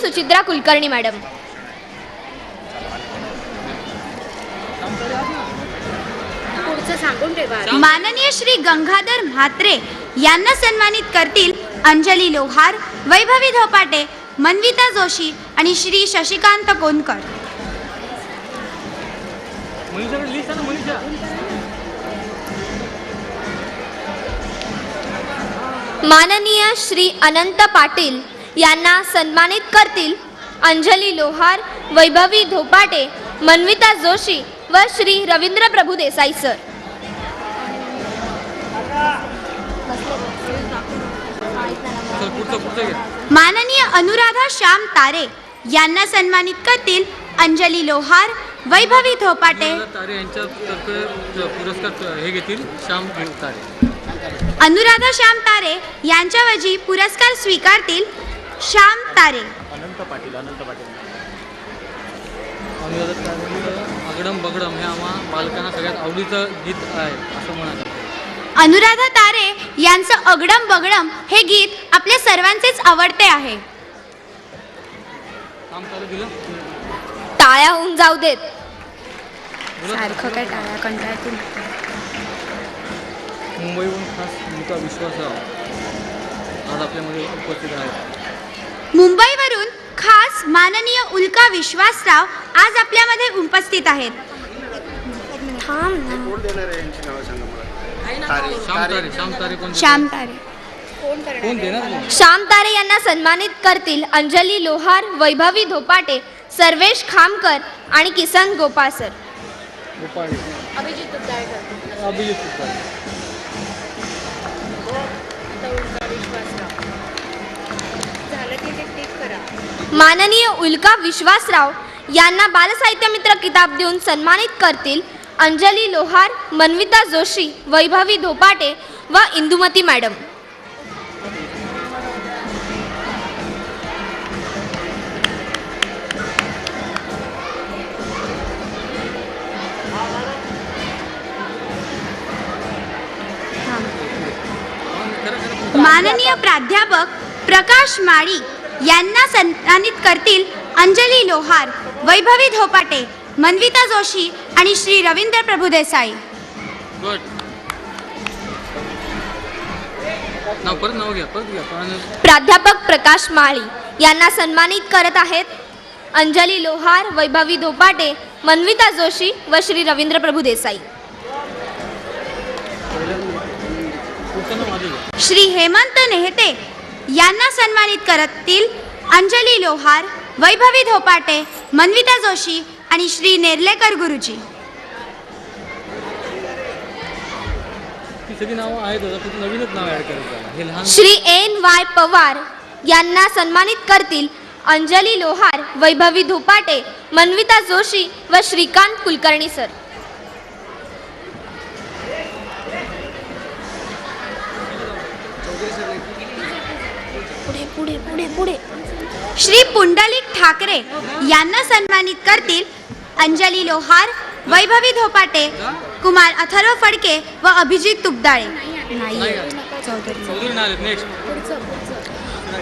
Suchitra Kulkarni madam. माननीय श्री गंगाधर म्हात्रे यांना सन्मानित करतील अंजली लोहार, वैभवी धोपाटे, मनविता जोशी आणि श्री शशिकांत कोनकर। माननीय श्री अनंत पाटील यांना सन्मानित करतील अंजली लोहार, वैभवी धोपाटे, मनविता जोशी व श्री रवींद्र प्रभू देसाई सर। माननीय अनुराधा श्याम तारे यांना सन्मानित करतील अंजली लोहार, वैभवी धोपाटे, अनुराधा श्याम तारे यांच्याऐवजी पुरस्कार स्वीकारतील श्याम तारे। अगडम बगडम हे आम्हा बालकांना सगळ्यात आवडीचं गीत आहे असं म्हणतात। अनुराधा तारे यांचं अगडम बगडम हे गीत आपल्या सर्वांचेच आवडते आहे। टाळ्या होऊन जाऊ देत। सारखं काय टाळ्या कंटाळतील। मुंबईहून खास उल्का विश्वासराव आज आपल्यामध्ये उपस्थित आहेत। मुंबईवरून खास माननीय उल्का विश्वासराव आज आपल्यामध्ये उपस्थित आहेत। श्याम तारे श्याम तारे यांना सन्मानित करतील अंजली लोहार, वैभवी धोपाटे, सर्वेश खामकर आणि किसन गोपाळ सर। माननीय उल्का विश्वासराव यांना बालसाहित्य मित्र किताब देऊन सन्मानित करतील अंजली लोहार, मनविता जोशी, वैभवी धोपाटे व इंदुमती मॅडम। माननीय प्राध्यापक प्रकाश माळी यांना सन्मानित करतील अंजली लोहार, वैभवी धोपाटे, मनविता जोशी आणि श्री रवींद्र प्रभू देसाई। प्राध्यापक प्रकाश माळी यांना सन्मानित करत आहेत अंजली लोहार, वैभवी धोपाटे, मनविता जोशी व श्री रवींद्र प्रभू देसाई। श्री हेमंत नेहते यांना सन्मानित करतील अंजली लोहार, वैभवी धोपाटे, मनविता जोशी आणि श्री नेर्लेकर गुरुजी। श्री NY पवार यांना सन्मानित करतील अंजली लोहार, वैभवी धोपाटे, मनविता जोशी व श्रीकांत कुलकर्णी सर। श्री पुंडलिक ठाकरे यांना सन्मानित करतील अंजली लोहार, वैभवी धोपाटे, कुमार अथर्व फडके व अभिजित तुपदाळे।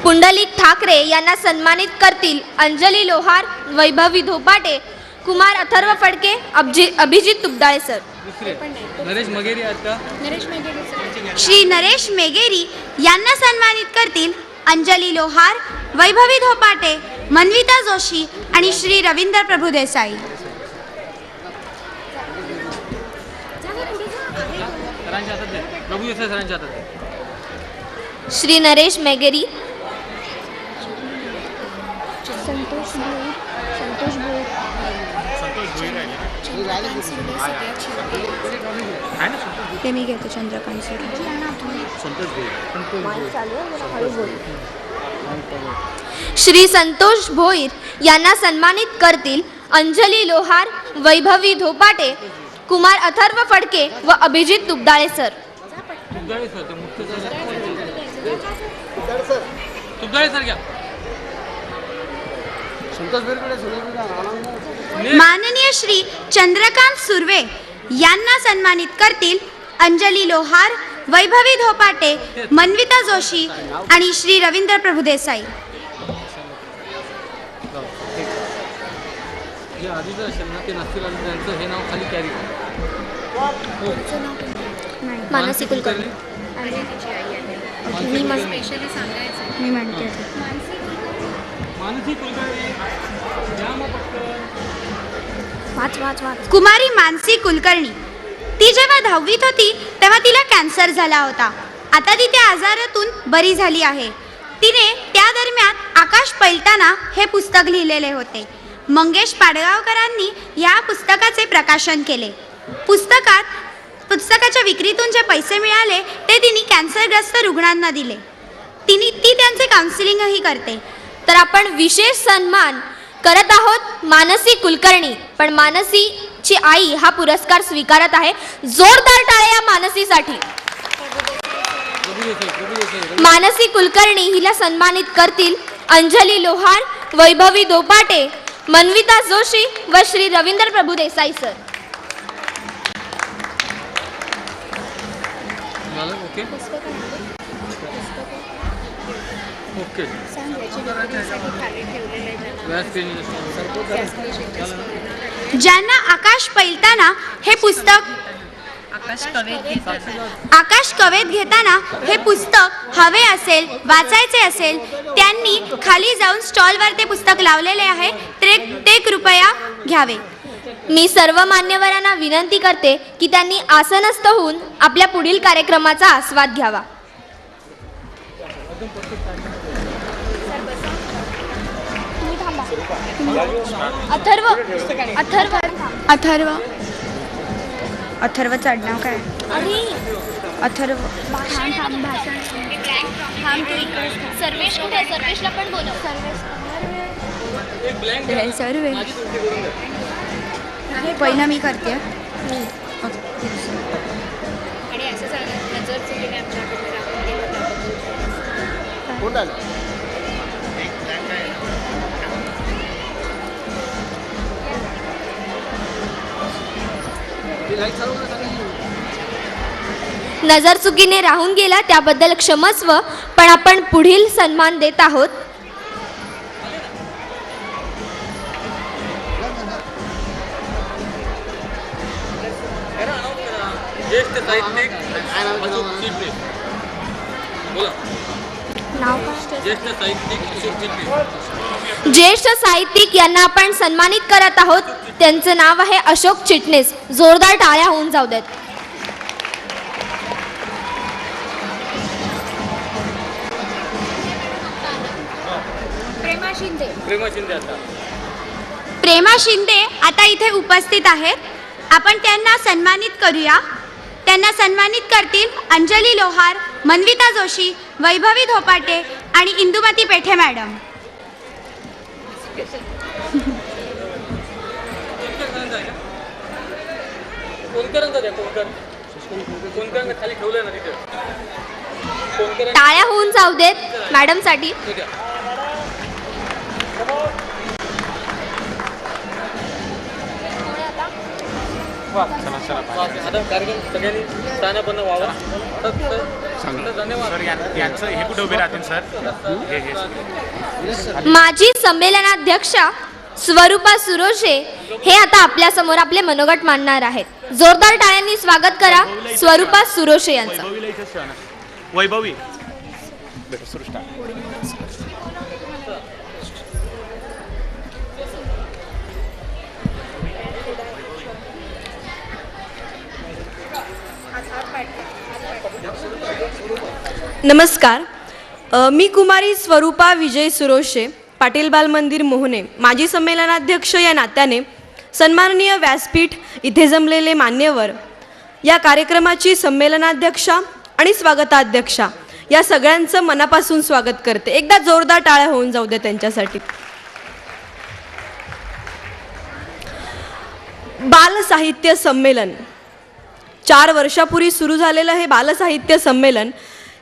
पुंडलिक ठाकरे यांना सन्मानित करतील अंजली लोहार, वैभवी धोपाटे, कुमार अथर्व फडके, अभिजित तुपदाळे सर। श्री नरेश मेगेरी यांना सन्मानित करतील अंजली लोहार, वैभवी धोपाटे, मनविता जोशी आणि श्री रवींद्र प्रभू देसाई। श्री नरेश मेगेरी, मी घेतो चंद्रकांत सर। श्री संतोष भोईर यांना सन्मानित करतील अंजली लोहार, वैभवी धोपाटे, कुमार अथर्व फडके व अभिजित तुपदाळे सर। माननीय श्री चंद्रकांत सुर्वे यांना सन्मानित करतील अंजली लोहार, वैभवी धोपाटे, मनविता जोशी आणि श्री रवींद्र प्रभू देसाई। जाऊ ठीक आहे. जे आधीचं असेल ना ते नसतील आलं त्यांचं हे नाव खाली कॅरी करा. मानसी कुलकर्णी. मी म्हणते मानसी कुलकर्णी या मग पटकन. वाच. कुमारी मानसी कुलकर्णी. ती जेव्हा 10वीत होती तेव्हा तिला कॅन्सर झाला होता. आता ती त्या आजारातून बरी झाली आहे. तिने त्या दरम्यान आकाश पैलताना हे पुस्तक लिहिलेले होते. मंगेश पाडगावकरांनी या पुस्तकाचे प्रकाशन केले. पुस्तकाच्या विक्रीतून जे पैसे मिळाले ते तिने कॅन्सरग्रस्त रुग्णांना दिले. ती त्यांचे काउन्सिलिंगही करते. तर आपण विशेष सन्मान करत आहोत मानसी कुलकर्णी. पण मानसीची आई हा पुरस्कार स्वीकारत आहे. जोरदार टाळ्या या मानसीसाठी. प्रभू देसाई. मानसी कुलकर्णी हिला सन्मानित करतील अंजली लोहार, वैभवी धोपाटे, मनविता जोशी व श्री रवींद्र प्रभू देसाई सर. झालं ओके ओके. ज्यांना आकाश पैलताना हे पुस्तक आकाश कवेत घेताना हे पुस्तक हवे असेल, वाचायचे असेल, त्यांनी खाली जाऊन स्टॉलवर ते पुस्तक लावलेले आहे, ते कृपया घ्यावे. मी सर्व मान्यवरांना विनंती करते की त्यांनी आसनस्थ होऊन आपल्या पुढील कार्यक्रमाचा आस्वाद घ्यावा. अथर्व चढणार काय? अरे अथर्व सर्वेश कुठे? सर्वेशला पण बोलव. सर्वे पहिला मी करते. नजर चुकीने राहून गेला त्याबद्दल क्षमस्व. पण आपण पुढील सन्मान देत आहोत. ज्येष्ठ साहित्यिक अशोक चिटणीस. बोला. नाव काय? ज्येष्ठ साहित्यिक अशोक चिटणीस. ज्येष्ठ साहित्यिक यांना आपण सन्मानित करत आहोत. त्यांचं नाव आहे अशोक चिटणीस. जोरदार टाळ्या होऊन जाऊ देत. प्रेमा शिंदे आता इथे उपस्थित आहेत. आपण त्यांना सन्मानित करूया. त्यांना सन्मानित करतील अंजली लोहार, मनविता जोशी, वैभवी धोपाटे आणि इंदुमती पेठे मॅडम. खाली ठेवलंय ना तिथे. टाळ्या होऊन जाऊ देत मॅडमसाठी. आता कार्यक्रम सगळ्यांनी स्थानापन्न व्हावा. धन्यवाद. यांचं हे कुठे उभे राहतील सर? हे माजी संमेलनाध्यक्षा स्वरूपा सुरोशे हे आता आपल्या समोर आपले मनोगत मांडणार आहेत. जोरदार टाळ्यांनी स्वागत करा स्वरूपा सुरोशे यांचं. वैभवीला इथेच ठेवा ना. वैभवी सृष्टा. नमस्कार. मी कुमारी स्वरूपा विजय सुरोशे, पाटील बाल मंदिर मोहने, माजी संमेलनाध्यक्ष या नात्याने सन्माननीय व्यासपीठ इथे जमलेले मान्यवर, या कार्यक्रमाची संमेलनाध्यक्षा आणि स्वागताध्यक्षा या सगळ्यांचं मनापासून स्वागत करते. एकदा जोरदार टाळ्या होऊन जाऊ दे त्यांच्यासाठी. बालसाहित्य संमेलन 4 वर्षापूर्वी सुरू झालेलं हे बालसाहित्य संमेलन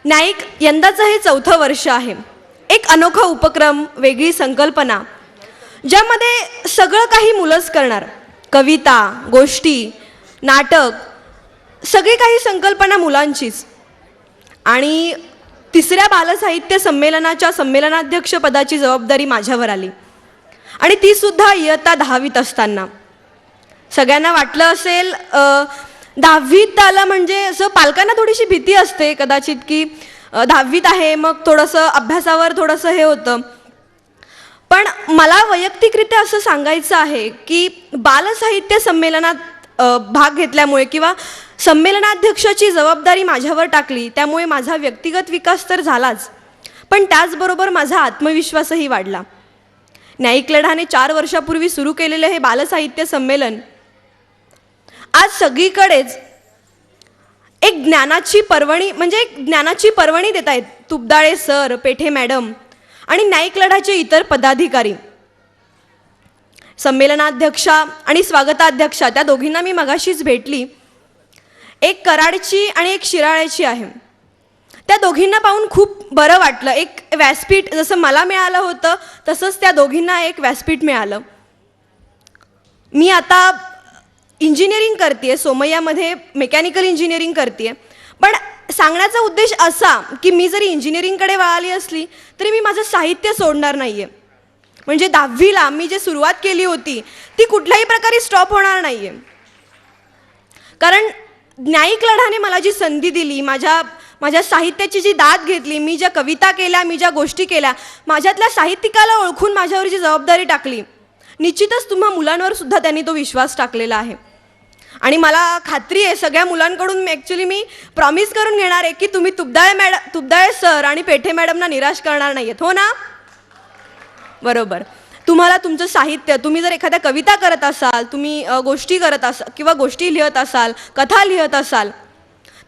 न्यायिक यंदाचं हे 4थं वर्ष आहे. एक अनोखा उपक्रम, वेगळी संकल्पना, ज्यामध्ये सगळं काही मुलंच करणार. कविता, गोष्टी, नाटक, सगळी काही संकल्पना मुलांचीच. आणि 3ऱ्या बालसाहित्य संमेलनाच्या संमेलनाध्यक्षपदाची जबाबदारी माझ्यावर आली. आणि तीसुद्धा इयत्ता 10वीत असताना. सगळ्यांना वाटलं असेल 10वीत आलं म्हणजे असं पालकांना थोडीशी भीती असते कदाचित की 10वीत आहे मग थोडंसं अभ्यासावर थोडंसं हे होतं. पण मला वैयक्तिकरित्या असं सांगायचं आहे की बालसाहित्य संमेलनात भाग घेतल्यामुळे किंवा संमेलनाध्यक्षाची जबाबदारी माझ्यावर टाकली त्यामुळे माझा व्यक्तिगत विकास तर झालाच, पण त्याचबरोबर माझा आत्मविश्वासही वाढला. न्यायिक लढाने 4 वर्षापूर्वी सुरू केलेले हे बालसाहित्य संमेलन आज सगळीकडेच एक ज्ञानाची पर्वणी देत आहेत. तुपदाळे सर, पेठे मॅडम आणि न्यायिक लढाचे इतर पदाधिकारी. संमेलनाध्यक्षा आणि स्वागताध्यक्षा त्या दोघींना मी मगाशीच भेटली. एक कराडची आणि एक शिराळ्याची आहे. त्या दोघींना पाहून खूप बरं वाटलं. एक व्यासपीठ जसं मला मिळालं होतं तसंच त्या दोघींना एक व्यासपीठ मिळालं. मी आता इंजिनिअरिंग करते, सोमय्यामध्ये मेकॅनिकल इंजिनिअरिंग करते. पण सांगण्याचा उद्देश असा की मी जरी इंजिनिअरिंगकडे वळाली असली तरी मी माझं साहित्य सोडणार नाही आहे. म्हणजे 10वीला मी जे सुरुवात केली होती ती कुठल्याही प्रकारे स्टॉप होणार नाही आहे. कारण न्यायिक लढाने मला जी संधी दिली, माझ्या साहित्याची जी दाद घेतली, मी ज्या कविता केल्या, मी ज्या गोष्टी केल्या, माझ्यातल्या साहित्यिकाला ओळखून माझ्यावर जी जबाबदारी टाकली, निश्चितच तुम्हा मुलांवर सुद्धा त्यांनी तो विश्वास टाकलेला आहे. आणि मला खात्री आहे सगळ्या मुलांकडून मी प्रॉमिस करून घेणार आहे की तुम्ही तुपदाळे सर आणि पेठे मॅडमना निराश करणार नाही आहेत. हो ना? बरोबर. तुम्हाला तुमचं साहित्य, तुम्ही जर एखाद्या कविता करत असाल, तुम्ही गोष्टी करत असाल किंवा गोष्टी लिहत असाल, कथा लिहत असाल,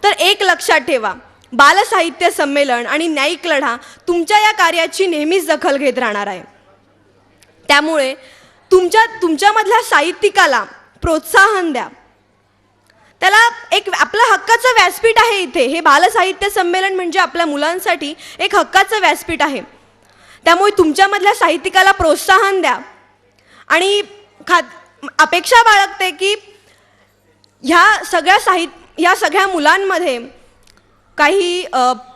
तर एक लक्षात ठेवा, बालसाहित्य संमेलन आणि न्यायिक लढा तुमच्या या कार्याची नेहमीच दखल घेत राहणार आहे. त्यामुळे तुमच्यामधल्या साहित्यिकाला प्रोत्साहन द्या. त्याला एक आपलं हक्काचं व्यासपीठ आहे इथे. हे बालसाहित्य संमेलन म्हणजे आपल्या मुलांसाठी एक हक्काचं व्यासपीठ आहे. त्यामुळे तुमच्यामधल्या साहित्यिकाला प्रोत्साहन द्या. आणि अपेक्षा बाळगते की ह्या सगळ्या मुलांमध्ये काही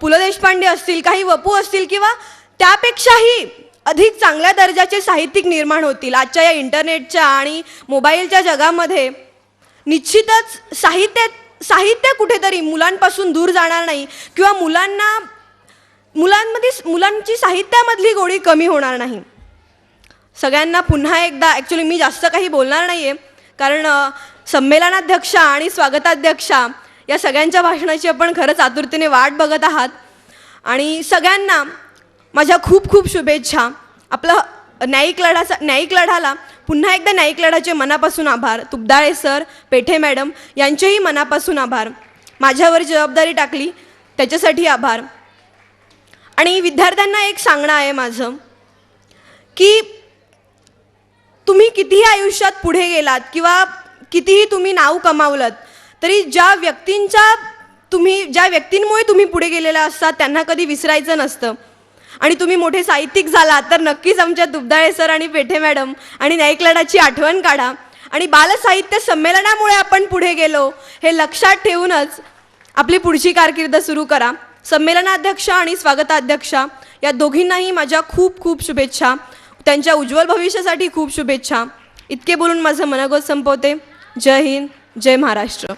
पु ल देशपांडे असतील, काही वपू असतील किंवा त्यापेक्षाही अधिक चांगल्या दर्जाचे साहित्यिक निर्माण होतील. आजच्या या इंटरनेटच्या आणि मोबाईलच्या जगामध्ये निश्चितच साहित्य कुठेतरी मुलांपासून दूर जाणार नाही किंवा मुलांची साहित्यामधली गोडी कमी होणार नाही. सगळ्यांना पुन्हा एकदा, ॲक्च्युली मी जास्त काही बोलणार नाही आहे कारण संमेलनाध्यक्षा आणि स्वागताध्यक्षा या सगळ्यांच्या भाषणाची आपण खरंच आतुरतेने वाट बघत आहात. आणि सगळ्यांना माझ्या खूप खूप शुभेच्छा. आपलं न्यायिक लढाला पुन्हा एकदा न्यायिक लढाचे मनापासून आभार. तुपदाळे सर, पेठे मॅडम यांचेही मनापासून आभार. माझ्यावर जबाबदारी टाकली त्याच्यासाठी आभार. आणि विद्यार्थ्यांना एक सांगणं आहे माझं की तुम्ही कितीही आयुष्यात पुढे गेलात किंवा कितीही तुम्ही नाव कमावलं तरी ज्या व्यक्तींमुळे तुम्ही पुढे गेलेला असतात त्यांना कधी विसरायचं नसतं. आणि तुम्ही मोठे साहित्यिक झालात तर नक्कीच आमच्या तुपदाळे सर आणि पेठे मॅडम आणि न्यायिक लढाची आठवण काढा. आणि बालसाहित्य संमेलनामुळे आपण पुढे गेलो हे लक्षात ठेवूनच आपली पुढची कारकीर्द सुरू करा. संमेलनाध्यक्षा आणि स्वागताध्यक्षा या दोघींनाही माझ्या खूप खूप शुभेच्छा. त्यांच्या उज्ज्वल भविष्यासाठी खूप शुभेच्छा. इतके बोलून माझं मनोगत संपवते. जय हिंद, जय महाराष्ट्र.